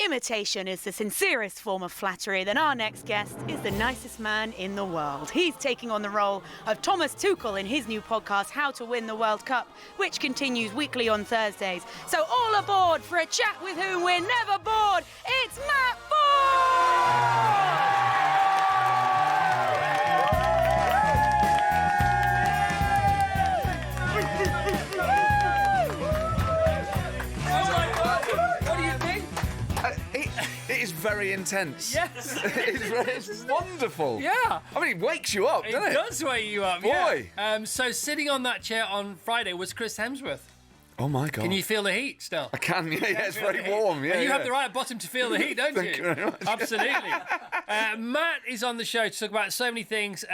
imitation is the sincerest form of flattery, then our next guest is the nicest man in the world. He's taking on the role of Thomas Tuchel in his new podcast, How to Win the World Cup, which continues weekly on Thursdays. So all aboard for a chat with whom we're never bored. It's Matt Forde! It is very intense. Yes. It's wonderful. Yeah. I mean, it wakes you up, doesn't it? It does wake you up, Boy. Yeah. So sitting on that chair on Friday was Chris Hemsworth. Oh, my God. Can you feel the heat still? I can, yeah, it's very warm. Yeah, and you yeah. have the right bottom to feel the heat, don't Thank you very much. Absolutely. Matt is on the show to talk about so many things,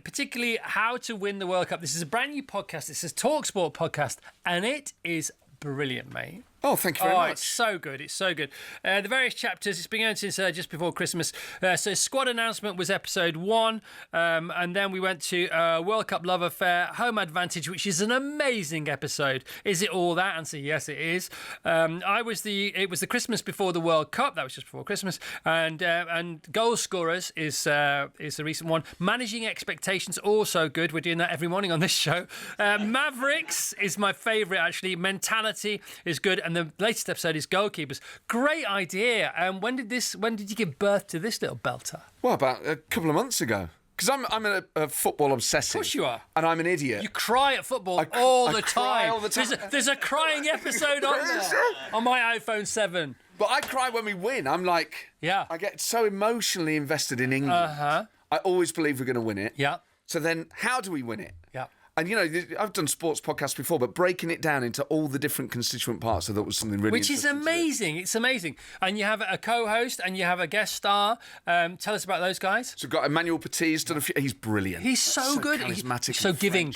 particularly how to win the World Cup. This is a brand new podcast. It's a TalkSPORT podcast, and it is brilliant, mate. Oh, thank you very much. It's so good. It's so good. The various chapters, it's been going since just before Christmas. So squad announcement was episode 1. And then we went to World Cup Love Affair, Home Advantage, which is an amazing episode. Is it all that? Answer, yes, it is. It was the Christmas before the World Cup. That was just before Christmas. And Goal Scorers is the recent one. Managing Expectations, also good. We're doing that every morning on this show. Mavericks is my favourite, actually. Mentality is good. And the latest episode is Goalkeepers. Great idea. When did you give birth to this little belter? Well, about a couple of months ago. Because I'm a football obsessive. Of course you are. And I'm an idiot. You cry at football all the cry time. all the time. There's a crying episode on there. On my iPhone 7. But I cry when we win. I'm like... Yeah. I get so emotionally invested in England. Uh-huh. I always believe we're going to win it. Yeah. So then, how do we win it? Yeah. And, you know, I've done sports podcasts before, but breaking it down into all the different constituent parts, I thought was something really Which is amazing. It's amazing. And you have a co-host and you have a guest star. Tell us about those guys. So we've got Emmanuel Petit. He's brilliant. He's so good. Charismatic. He's so giving.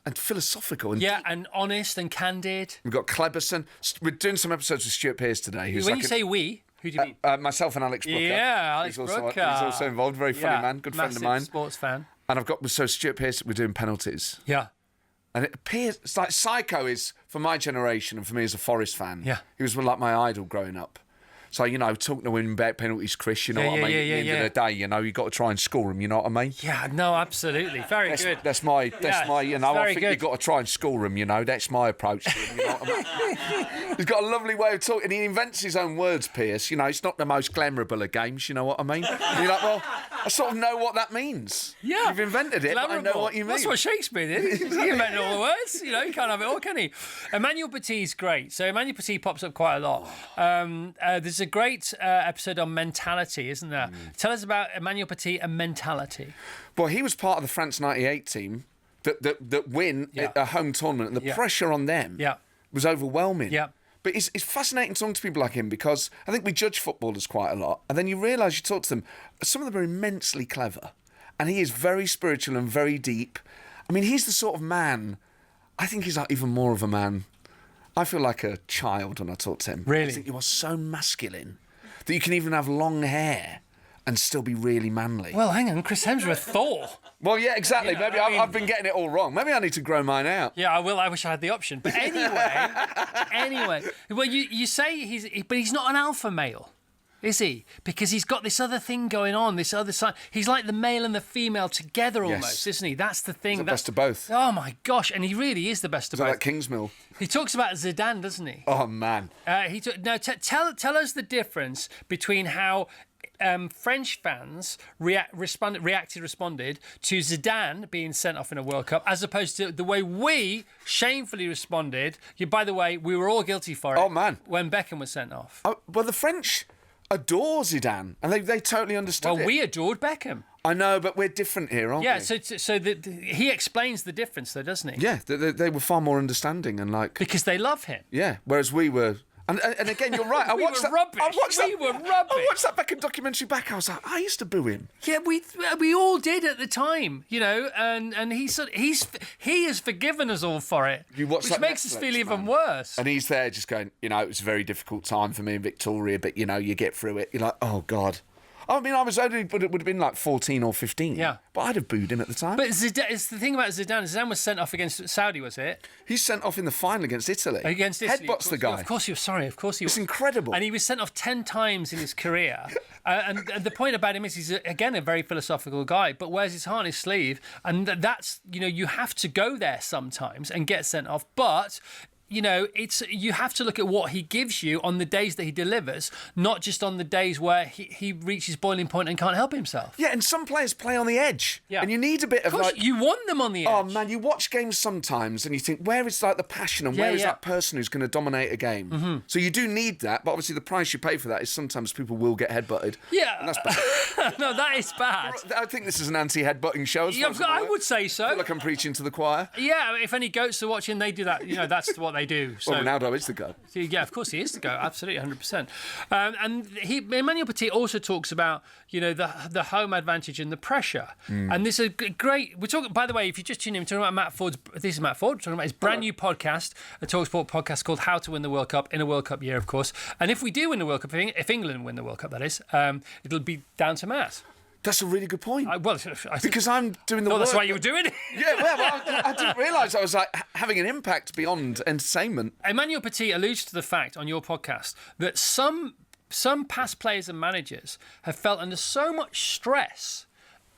And philosophical. And yeah, and honest and candid. We've got Kleberson. We're doing some episodes with Stuart Pearce today. When you say we, who do you mean? Myself and Alex Brooker. Yeah, Alex Brooker. He's also involved. Very funny man. Good friend of mine. Sports fan. And I've got, so Stuart Pearce, we're doing penalties. Yeah. And it appears, it's like Psycho is, for my generation and for me as a Forest fan, yeah. He was like my idol growing up. So, you know, talking to win back penalties, Chris, you know what I mean? Yeah, At the end of the day, you know, you've got to try and score them, you know what I mean? Yeah, no, absolutely. Very good. That's my, you know, I think good. you've got to try and score them, you know, that's my approach to him, you know what I mean? He's got a lovely way of talking. He invents his own words, Pearce. You know, it's not the most glamourable of games, you know what I mean? And you're like, well, I sort of know what that means. Yeah. You've invented it, but I know what you mean. That's what Shakespeare did. He invented all the words. You know, you can't have it all, can he? Emmanuel Petit's great. So Emmanuel Petit pops up quite a lot. There's a great episode on mentality, isn't there? Tell us about Emmanuel Petit and mentality. Well, he was part of the France 98 team that win a home tournament, and the pressure on them was overwhelming. Yeah. But it's fascinating talking to people like him, because I think we judge footballers quite a lot, and then you realise, you talk to them, some of them are immensely clever, and he is very spiritual and very deep. I mean, he's the sort of man, I think he's like even more of a man. I feel like a child when I talk to him. Really? I think you are so masculine that you can even have long hair and still be really manly. Well, hang on, Chris Hemsworth, Thor. Well, yeah, exactly. You know, Maybe I've been getting it all wrong. Maybe I need to grow mine out. Yeah, I will. I wish I had the option. But anyway. Well, you say he's not an alpha male, is he? Because he's got this other thing going on, this other side. He's like the male and the female together almost, isn't he? That's the thing. He's the best of both. Oh, my gosh. And he really is the best of both. Like Kingsmill. He talks about Zidane, doesn't he? Oh, man. Tell us the difference between how French fans responded to Zidane being sent off in a World Cup, as opposed to the way we shamefully responded. By the way, we were all guilty for it. Oh, man. When Beckham was sent off. Oh, well, the French adore Zidane, and they totally understood it. Well, we adored Beckham. I know, but we're different here, aren't we? Yeah, so he explains the difference, though, doesn't he? Yeah, they were far more understanding and like... Because they love him. Yeah, whereas we were... And again, you're right. We were rubbish. We were rubbish. I watched that Beckham documentary back. I was like, I used to boo him. Yeah, we all did at the time, you know. And he has forgiven us all for it, which makes us feel even worse. And he's there just going, you know, it was a very difficult time for me in Victoria, but you know, you get through it. You're like, oh God. I mean, I was only, but it would have been like 14 or 15. Yeah. But I'd have booed him at the time. But Zidane, it's the thing about Zidane was sent off against Saudi, was it? He's sent off in the final against Italy. Against Italy. Headbutts the guy. Of course he was. Sorry, of course he was. It's incredible. And he was sent off 10 times in his career. And the point about him is he's, again, a very philosophical guy, but wears his heart on his sleeve. And that's, you have to go there sometimes and get sent off. But you have to look at what he gives you on the days that he delivers, not just on the days where he reaches boiling point and can't help himself. Yeah, and some players play on the edge. Yeah. And you need a bit of like... you want them on the edge. Oh, man, you watch games sometimes and you think, where is like the passion and where is that person who's going to dominate a game? Mm-hmm. So you do need that, but obviously the price you pay for that is sometimes people will get headbutted. Yeah. And that's bad. No, that is bad. I think this is an anti-headbutting show. I would say so. I feel like I'm preaching to the choir. Yeah, if any goats are watching, they do that. That's what they do. So. Well, Ronaldo is the goat. Yeah, of course he is the goat. Absolutely, 100%. And Emmanuel Petit also talks about, the home advantage and the pressure. And this is a great... We're talking, by the way, if you just tune in, we're talking about Matt Forde's... This is Matt Forde. We're talking about his brand new podcast, a TalkSport podcast called How to Win the World Cup in a World Cup year, of course. And if we do win the World Cup, if England win the World Cup, that is, it'll be down to Matt. That's a really good point. Because I'm doing the work. That's why you were doing it. Yeah, well, I didn't realise I was like having an impact beyond entertainment. Emmanuel Petit alludes to the fact on your podcast that some past players and managers have felt under so much stress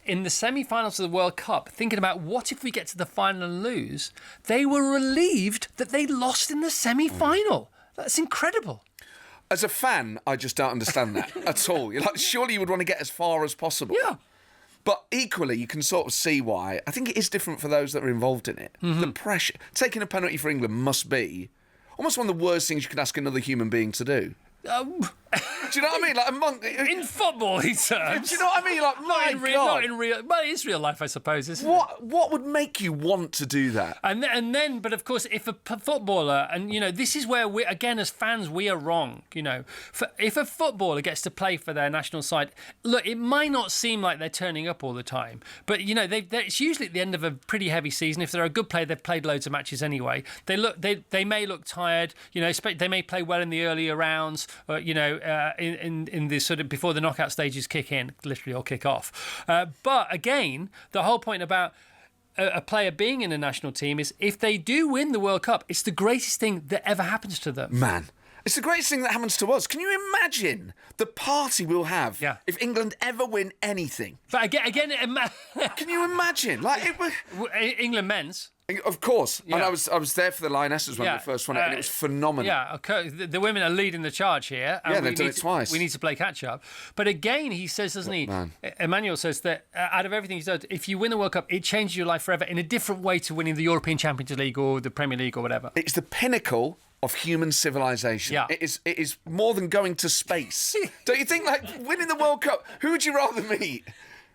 in the semi-finals of the World Cup, thinking about what if we get to the final and lose, they were relieved that they lost in the semi-final. That's incredible. As a fan, I just don't understand that at all. You're like, surely you would want to get as far as possible. Yeah. But equally, you can sort of see why. I think it is different for those that are involved in it. Mm-hmm. The pressure. Taking a penalty for England must be almost one of the worst things you could ask another human being to do. Do you know what I mean? Like in football, he says. Do you know what I mean? Like, not in real. Well, it is real life, I suppose, isn't it? What would make you want to do that? And then, but of course, if a footballer, and this is where we, again, as fans, we are wrong. If a footballer gets to play for their national side, look, it might not seem like they're turning up all the time, but it's usually at the end of a pretty heavy season. If they're a good player, they've played loads of matches anyway. They may look tired. They may play well in the earlier rounds. In the sort of before the knockout stages kick in, literally, or kick off. But again, the whole point about a player being in a national team is if they do win the World Cup, it's the greatest thing that ever happens to them. Man, it's the greatest thing that happens to us. Can you imagine the party we'll have if England ever win anything? But again, can you imagine? Like England men's. Of course, yeah. And I was there for the Lionesses when they first won it, and it was phenomenal. Yeah, okay. The women are leading the charge here. And they've done it twice. We need to play catch up. But again, he says, doesn't he? Emmanuel says that out of everything he's done, if you win the World Cup, it changes your life forever in a different way to winning the European Champions League or the Premier League or whatever. It's the pinnacle of human civilization. Yeah. It is more than going to space. Don't you think? Like winning the World Cup, who would you rather meet?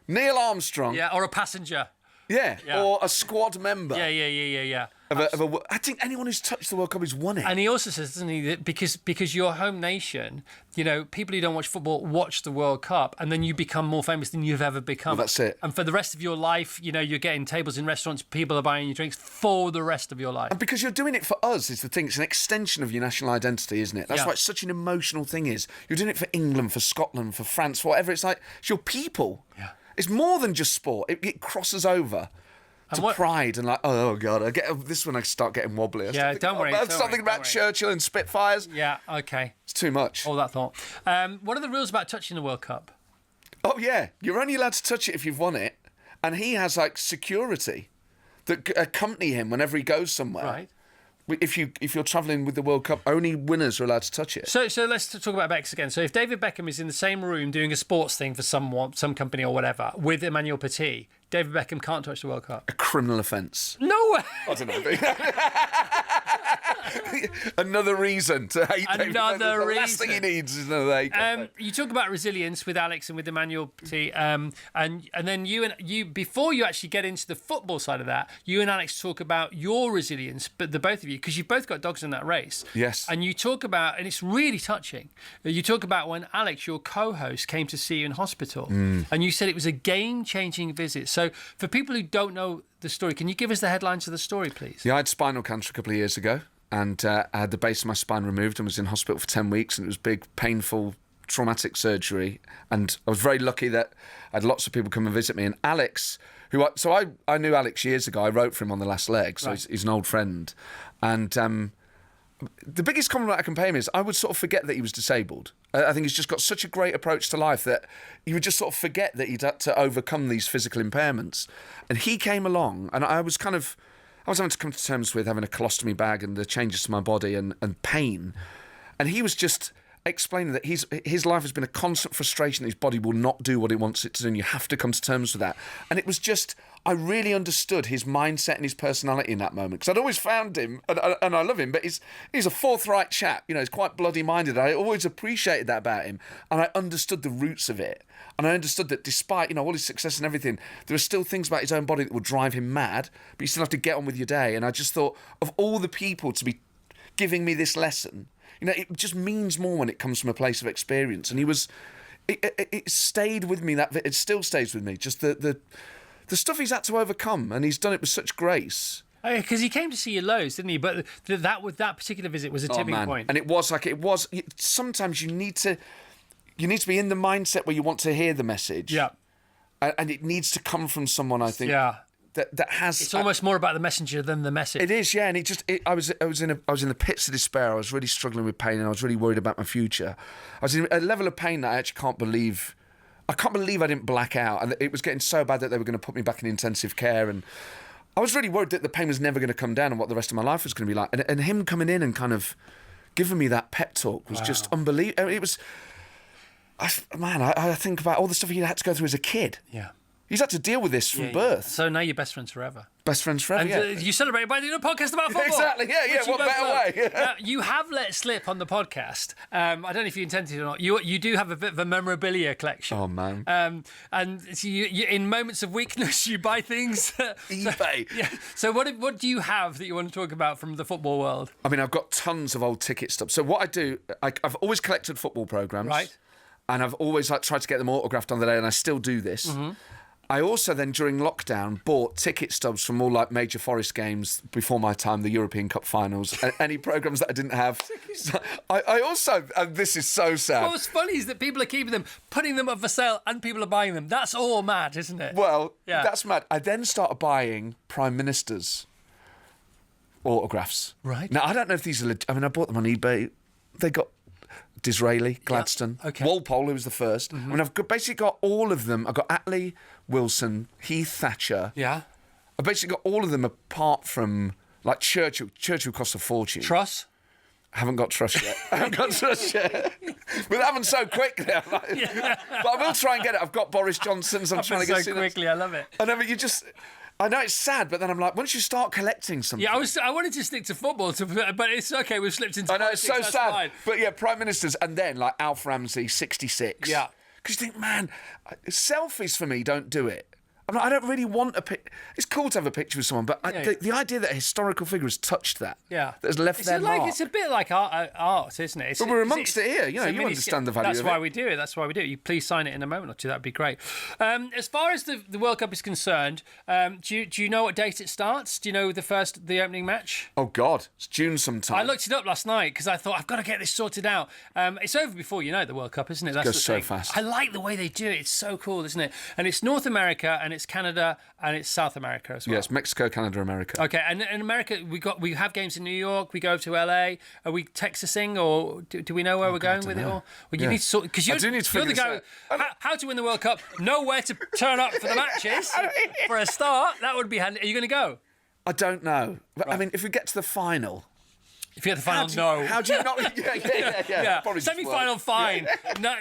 Neil Armstrong? Yeah, or a passenger. Yeah, or a squad member. Yeah. I think anyone who's touched the World Cup has won it. And he also says, doesn't he, that because your home nation, people who don't watch football watch the World Cup, and then you become more famous than you've ever become. Well, that's it. And for the rest of your life, you're getting tables in restaurants, people are buying you drinks for the rest of your life. And because you're doing it for us, is the thing. It's an extension of your national identity, isn't it? That's why it's such an emotional thing. You're doing it for England, for Scotland, for France, for whatever. It's like it's your people. Yeah. It's more than just sport. It crosses over to pride and like, oh God, this when I start getting wobbly. Don't worry. Something about Churchill and Spitfires. Yeah, okay. It's too much. All that thought. What are the rules about touching the World Cup? Oh yeah, you're only allowed to touch it if you've won it, and he has like security that accompany him whenever he goes somewhere. Right. If you're travelling with the World Cup, only winners are allowed to touch it. So let's talk about Becks again. So if David Beckham is in the same room doing a sports thing for some company or whatever with Emmanuel Petit, David Beckham can't touch the World Cup. A criminal offence. No way. I don't know. Another reason to hate David Beckham. The last thing he needs is another hate. You talk about resilience with Alex and with Emmanuel Petit, and then you before you actually get into the football side of that, you and Alex talk about your resilience, but the both of you, because you've both got dogs in that race. Yes. And you talk about, and it's really touching. You talk about when Alex, your co-host, came to see you in hospital, and you said it was a game-changing visit. So for people who don't know the story, can you give us the headlines of the story, please? Yeah, I had spinal cancer a couple of years ago, and I had the base of my spine removed and was in hospital for 10 weeks, and it was big, painful traumatic surgery, and I was very lucky that I had lots of people come and visit me. And Alex, I knew Alex years ago. I wrote for him on The Last Leg, so he's an old friend. And the biggest compliment I can pay him is I would sort of forget that he was disabled. I think he's just got such a great approach to life that you would just sort of forget that he'd had to overcome these physical impairments. And he came along, and I was having to come to terms with having a colostomy bag and the changes to my body and pain. And he was just explaining that his life has been a constant frustration that his body will not do what it wants it to do, and you have to come to terms with that. And it was just, I really understood his mindset and his personality in that moment, because I'd always found him, and I love him, but he's a forthright chap, he's quite bloody-minded. I always appreciated that about him, and I understood the roots of it. And I understood that despite, all his success and everything, there are still things about his own body that would drive him mad, but you still have to get on with your day. And I just thought, of all the people to be giving me this lesson, it just means more when it comes from a place of experience. And it stayed with me, it still stays with me, just the stuff he's had to overcome, and he's done it with such grace. Because he came to see you loads, didn't he? But that particular visit was a tipping point. And it was sometimes you need to be in the mindset where you want to hear the message. Yeah. And it needs to come from someone, I think. Yeah. That has. It's almost more about the messenger than the message. It is, yeah. And I was in the pits of despair. I was really struggling with pain, and I was really worried about my future. I was in a level of pain that I actually can't believe. I can't believe I didn't black out, and it was getting so bad that they were going to put me back in intensive care. And I was really worried that the pain was never going to come down, and what the rest of my life was going to be like. And him coming in and kind of giving me that pep talk was just unbelievable. It was. I think about all the stuff he had to go through as a kid. Yeah. He's had to deal with this from birth. So now you're best friends forever. Best friends forever, and, you celebrate by doing a podcast about football. Exactly, yeah. What better way? Now, you have let slip on the podcast. I don't know if you intended it or not. You do have a bit of a memorabilia collection. Oh, man. And so you, in moments of weakness, you buy things. eBay. So what do you have that you want to talk about from the football world? I mean, I've got tons of old ticket stuff. So what I do, I've always collected football programmes. Right. And I've always tried to get them autographed on the day, and I still do this. Mm-hmm. I also then, during lockdown, bought ticket stubs from all major Forest games before my time, the European Cup finals, any programmes that I didn't have. So I also, and this is so sad. What's funny is that people are keeping them, putting them up for sale, and people are buying them. That's all mad, isn't it? Well, that's mad. I then started buying Prime Ministers' autographs. Right. Now, I don't know if these are... I bought them on eBay. They got... Disraeli, Gladstone, Walpole, who was the first. Mm-hmm. I've basically got all of them. I've got Atlee, Wilson, Heath, Thatcher. Yeah. I've basically got all of them apart from, Churchill. Churchill costs a fortune. Truss? I haven't got Truss yet. But that happened so quickly. But I will try and get it. I've got Boris Johnson's. I'm trying to get so quickly. I love it. And I know it's sad, but then I'm like, once you start collecting something... Yeah, I wanted to stick to football, but it's okay, we've slipped into politics. I know, it's so sad. Fine. But Prime Ministers, and then, Alf Ramsey, 66. Yeah. Because you think, man, selfies for me don't do it. I don't really want a picture. It's cool to have a picture with someone, but the idea that a historical figure has touched that, that has left their mark. It's a bit like art, isn't it? But we're amongst it here. You understand the value of it. That's why we do it. That's why we do it. You please sign it in a moment or two. That'd be great. As far as the World Cup is concerned, do you know what date it starts? Do you know the opening match? Oh, God. It's June sometime. I looked it up last night because I thought, I've got to get this sorted out. It's over before you know the World Cup, isn't it? That's it goes so fast. I like the way they do it. It's so cool, isn't it? And it's North America, and it's Canada, and it's South America as well. Yes, Mexico, Canada, America. Okay, and in America, we have games in New York. We go over to LA. Are we Texasing, or do we know where we're going with it all? Well, you need to sort, because you're the guy. How to win the World Cup? Know where to turn up for the matches. For a start, that would be handy. Are you going to go? I don't know. Right. If we get to the final. If you get the final, no. How do you not? Yeah. Semi-final, fine. Yeah. No,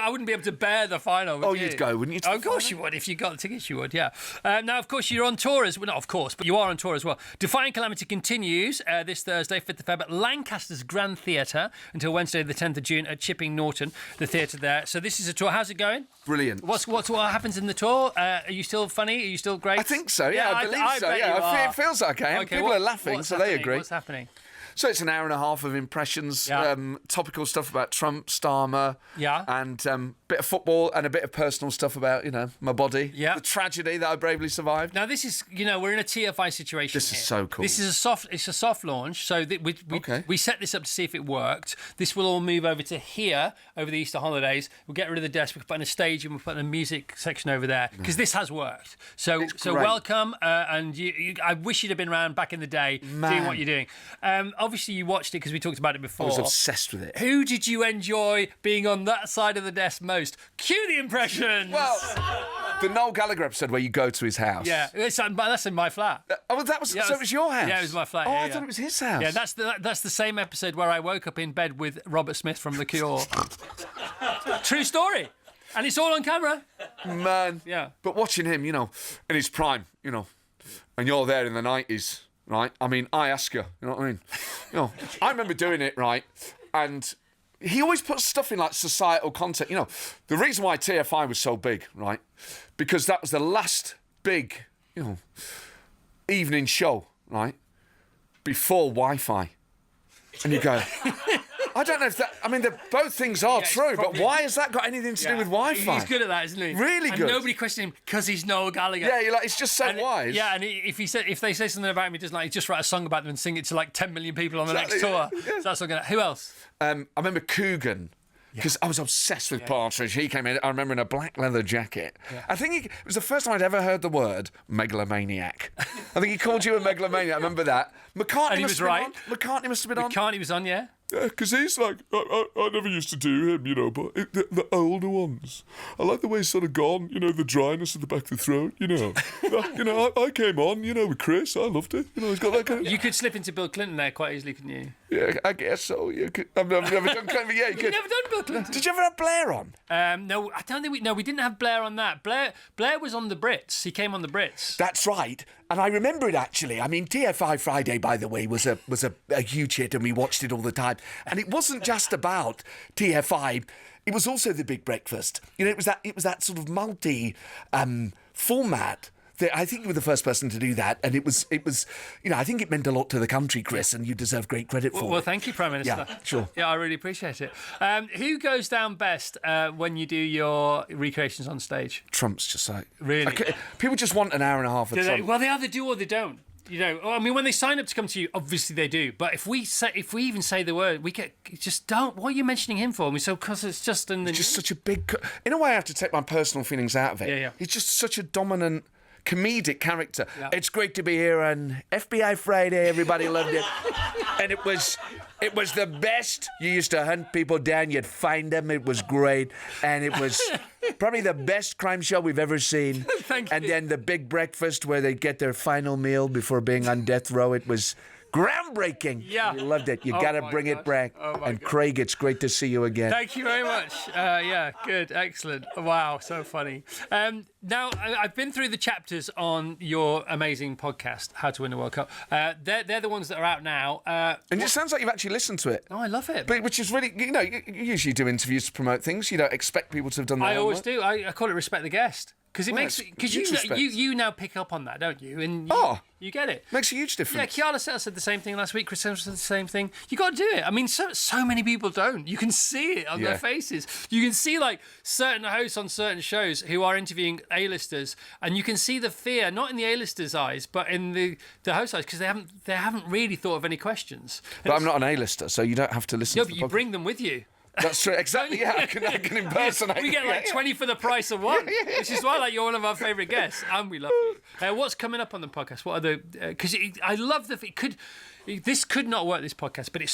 I wouldn't be able to bear the final. Oh, you'd go, wouldn't you? Of course you would. If you got the tickets, you would. Yeah. Now, of course, you're on tour as well. Not of course, but you are on tour as well. Defying Calamity continues this Thursday, 5th of Feb, at Lancaster's Grand Theatre until Wednesday, the 10th of June at Chipping Norton, the theatre there. So this is a tour. How's it going? Brilliant. What happens in the tour? Are you still funny? Are you still great? I think so. Yeah, I believe so. Yeah, it feels like I am. Okay, people are laughing, so they agree. What's happening? So it's an hour and a half of impressions, Yeah. topical stuff about Trump, Starmer, Yeah. and bit of football and a bit of personal stuff about, my body, Yeah. the tragedy that I bravely survived. Now this is, we're in a TFI situation. This is here. so cool. This is it's a soft launch. So we set this up to see if it worked. This will all move over to here over the Easter holidays. We'll get rid of the desk. We'll put in a stage and we'll put in a music section over there because this has worked. So It's so great. welcome, and I wish you'd have been around back in the day doing what you're doing. Obviously you watched it because we talked about it before. I was obsessed with it. Who did you enjoy being on that side of the desk most? Cue the impressions. Well, the Noel Gallagher episode where you go to his house. Yeah, that's in my flat. Oh, well, it was your house? Yeah, it was my flat. Oh, yeah, I yeah. thought it was his house. Yeah, that's the same episode where I woke up in bed with Robert Smith from The Cure. True story. And it's all on camera. Man. Yeah. But watching him, in his prime, and you're there in the 90s, right? I mean, I ask you know what I mean? I remember doing it, right? And he always puts stuff in like societal context. The reason why TFI was so big, right? Because that was the last big, evening show, right? Before Wi-Fi. And you go, I don't know if that... I mean, both things are true, but why has that got anything to do with Wi-Fi? He's good at that, isn't he? Really and good. nobody questioned him because he's Noel Gallagher. Yeah, you're like, it's just so wise. Yeah, and if they say something about him, he doesn't like, he just write a song about them and sing it to like 10 million people on the next tour. Yeah. So that's not gonna. Who else? I remember Coogan. Because I was obsessed with Partridge. He came in, I remember, in a black leather jacket. Yeah. I think it was the first time I'd ever heard the word megalomaniac. I think he called you a megalomaniac. I remember that. McCartney And he was right. McCartney must have been on. McCartney was on, yeah. Yeah, because he's like, I never used to do him, but the older ones. I like the way he's sort of gone, the dryness at the back of the throat, I came on, with Chris. I loved it. He's got that kind of... You could slip into Bill Clinton there quite easily, couldn't you? Yeah, I guess so. I've never done Clinton, but yeah, you could. You've never done Bill Clinton? Did you ever have Blair on? No, I don't think we didn't have Blair on that. Blair was on the Brits. He came on the Brits. That's right. And I remember it, actually. I mean, TFI Friday, by the way, was a huge hit, and we watched it all the time. And it wasn't just about TFI. It was also The Big Breakfast. It was that sort of multi format. I think you were the first person to do that, and it was. I think it meant a lot to the country, Chris, and you deserve great credit for it. Well, thank you, Prime Minister. Yeah, sure. Yeah, I really appreciate it. Who goes down best when you do your recreations on stage? Trump's just like... Really? People just want an hour and a half of Trump. Well, they either do or they don't. I mean, when they sign up to come to you, obviously they do. But if we even say the word, we get just don't. What are you mentioning him for? And we say because it's just in the. It's just such a big. In a way, I have to take my personal feelings out of it. Yeah. He's just such a dominant comedic character. Yeah. It's great to be here on FBI Friday. Everybody loved it, and it was the best. You used to hunt people down. You'd find them. It was great, and it was probably the best crime show we've ever seen. Thank you. And then the big breakfast where they get their final meal before being on death row. It was groundbreaking. Yeah. We loved it. You Oh got to my bring it gosh. back. Oh my And God. Craig, it's great to see you again. Thank you very much. Yeah, good, excellent. Wow, so funny. Now, I've been through the chapters on your amazing podcast, How to Win the World Cup. They're the ones that are out now. And it sounds like you've actually listened to it. Oh, I love it. But which is really, you usually do interviews to promote things. You don't expect people to have done that. I always do. I call it respect the guest. Because it Well, makes it's because huge respect. you now pick up on that, don't you? And you get it. Makes a huge Yeah, difference. Kiara said the same thing last week. Chris Evans said the same thing. You got to do it. I mean, so many people don't. You can see it on their faces. You can see like certain hosts on certain shows who are interviewing A-listers, and you can see the fear not in the A-listers' eyes, but in the host eyes because they haven't really thought of any questions. But I'm not an A-lister, so you don't have to listen No, to but the you podcast. bring them with you. That's true. Exactly. Yeah, I can impersonate. We get like 20 for the price of one, which is why like you're one of our favourite guests, and we love you. What's coming up on the podcast? What are the? Because I love this could not work, this podcast, but it's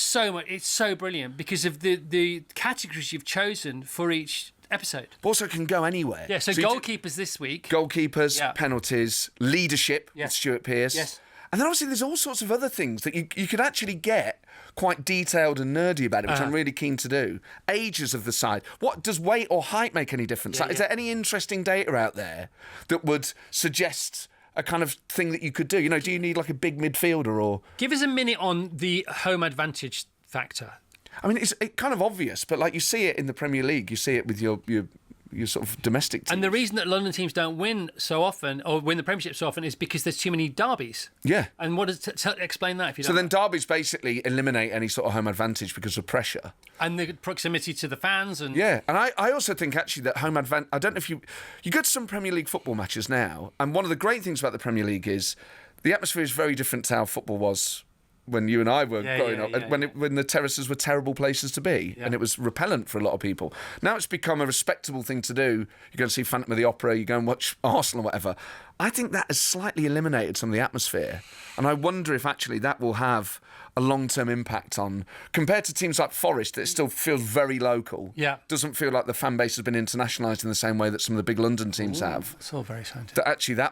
so brilliant because of the categories you've chosen for each episode. Also can go anywhere. Yeah. So you goalkeepers this week. Goalkeepers, Yeah. penalties, leadership with Stuart Pearce. Yes. And then obviously there's all sorts of other things that you could actually get quite detailed and nerdy about it, which I'm really keen to do. Ages of the side. What does weight or height make any difference? Is there any interesting data out there that would suggest a kind of thing that you could do? Do you need like a big midfielder or... Give us a minute on the home advantage factor. I mean, it's kind of obvious, but like you see it in the Premier League, you see it with your your sort of domestic teams. And the reason that London teams don't win so often, or win the Premiership so often, is because there's too many derbies. Yeah. And what does explain that? If you don't So then derbies basically eliminate any sort of home advantage because of pressure. And the proximity to the fans. And Yeah, and I also think actually that home advantage. I don't know if you go to some Premier League football matches now, and one of the great things about the Premier League is the atmosphere is very different to how football was when you and I were growing up, when the terraces were terrible places to be, and it was repellent for a lot of people. Now it's become a respectable thing to do. You go and see Phantom of the Opera, you go and watch Arsenal or whatever. I think that has slightly eliminated some of the atmosphere, and I wonder if actually that will have a long-term impact on, compared to teams like Forest, that still feels very local. Yeah. Doesn't feel like the fan base has been internationalised in the same way that some of the big London teams have. It's all very scientific. That actually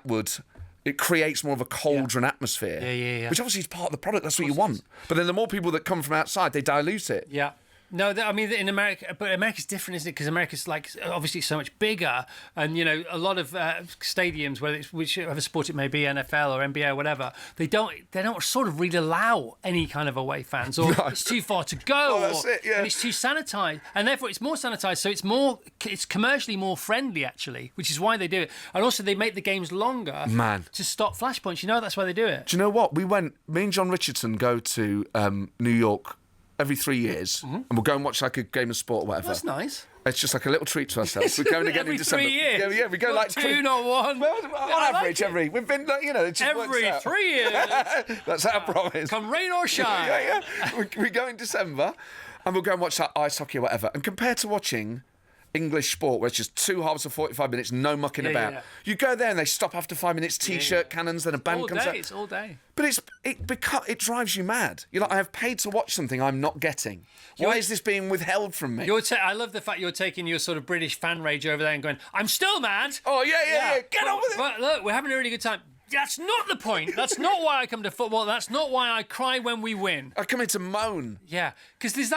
it creates more of a cauldron atmosphere. Yeah. Which obviously is part of the product. That's what you want. But then the more people that come from outside, they dilute it. Yeah. No, I mean, in America, but America's different, isn't it? Because America's like obviously so much bigger, and a lot of stadiums, whether it's whichever sport it may be, NFL or NBA or whatever, they don't sort of really allow any kind of away fans, or it's too far to go, that's it, yeah. and it's too sanitized, and therefore it's more sanitized, so it's commercially more friendly actually, which is why they do it, and also they make the games longer, to stop flashpoints. That's why they do it. Do you know what? Me and John Richardson go to New York every 3 years, and we'll go and watch like a game of sport or whatever. That's nice. It's just like a little treat to ourselves. We're going again in December. Every 3 years. Yeah, we go not like two, not one. Well, on average, we've been, it just every works out. 3 years. That's our promise. Come rain or shine. Yeah. We go in December, and we'll go and watch that ice hockey or whatever. And compared to watching English sport, where it's just 2 halves of 45 minutes, no mucking about. Yeah. You go there and they stop after 5 minutes, T-shirt cannons, then a band comes out. It's all day. But it drives you mad. You're like, I have paid to watch something I'm not getting. Why is this being withheld from me? I love the fact you're taking your sort of British fan rage over there and going, I'm still mad. Oh, yeah. Get on with it. But look, we're having a really good time. That's not the point. That's not why I come to football. That's not why I cry when we win. I come here to moan. Yeah, because there's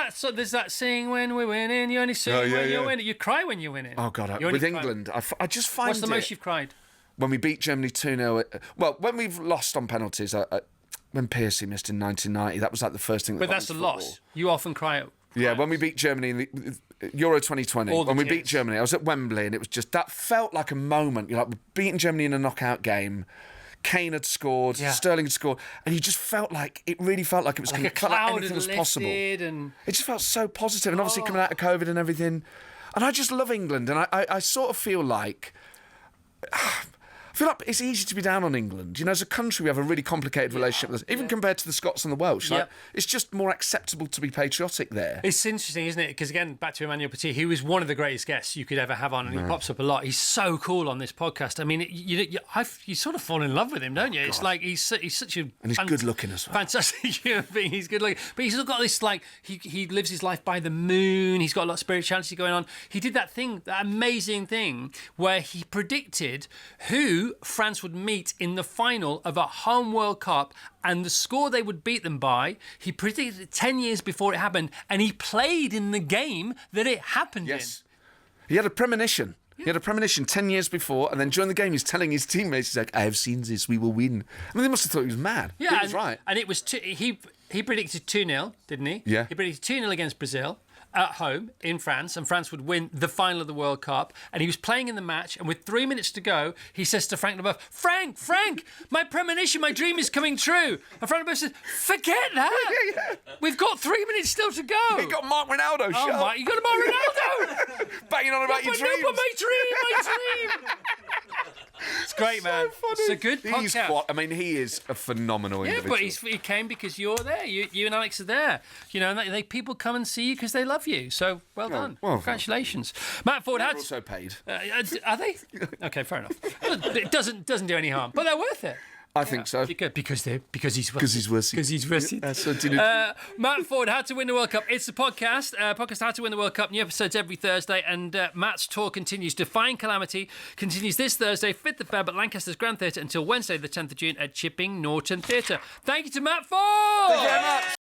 that sing when we're winning. You only sing when you're winning. You cry when you're winning. Oh God, with England, I just find What's the most you've cried? When we beat Germany 2-0. Well, when we've lost on penalties. When Piercy missed in 1990, that was like the first thing. But that's a loss. You often cry. Yeah, when we beat Germany in the Euro 2020, when we beat Germany, I was at Wembley, and it was just that felt like a moment. You're like, we're beating Germany in a knockout game. Kane had scored, Sterling had scored, and you just felt like it really felt like it was like going a cloud like anything was possible. And it just felt so positive, and obviously coming out of COVID and everything. And I just love England, and I sort of feel like it's easy to be down on England. As a country, we have a really complicated relationship with us, even compared to the Scots and the Welsh. Like, it's just more acceptable to be patriotic there. It's interesting, isn't it? Because again, back to Emmanuel Petit, he was one of the greatest guests you could ever have on, and he pops up a lot. He's so cool on this podcast. I mean, you sort of fall in love with him, don't you? It's like he's such a... And he's good looking as well. Fantastic human being. He's good looking. But he's got this, like, he lives his life by the moon. He's got a lot of spirituality going on. He did that amazing thing, where he predicted who France would meet in the final of a home World Cup and the score they would beat them by. He predicted it 10 years before it happened, and he played in the game that it happened in. He had a premonition. He had a premonition 10 years before, and then during the game he's telling his teammates, he's like, I have seen this, we will win. I mean, they must have thought he was mad. Yeah, he was right. And it was he predicted 2-0, didn't he? Yeah. He predicted 2-0 against Brazil at home in France, and France would win the final of the World Cup. And he was playing in the match, and with 3 minutes to go, he says to Frank Leboeuf, Frank, my premonition, my dream is coming true. And Frank Leboeuf says, forget that. We've got 3 minutes still to go. You got Mark Ronaldo. Oh, you got Mark Ronaldo. Banging on about your dreams. No, but my dream. It's great, man. So funny. It's a good podcast. He is a phenomenal individual. Yeah, but he came because you're there. You and Alex are there. And people come and see you because they love you. So well done. Well, congratulations, Matt Forde. They're also paid. Are they? Okay, fair enough. It doesn't do any harm, but they're worth it. I think so. Because he's worth it. Matt Forde, How to Win the World Cup. It's the podcast. Podcast How to Win the World Cup. New episodes every Thursday. And Matt's tour continues. Defying Calamity continues this Thursday, 5th of Feb at Lancaster's Grand Theatre until Wednesday, the 10th of June at Chipping Norton Theatre. Thank you to Matt Forde. Thank you very much.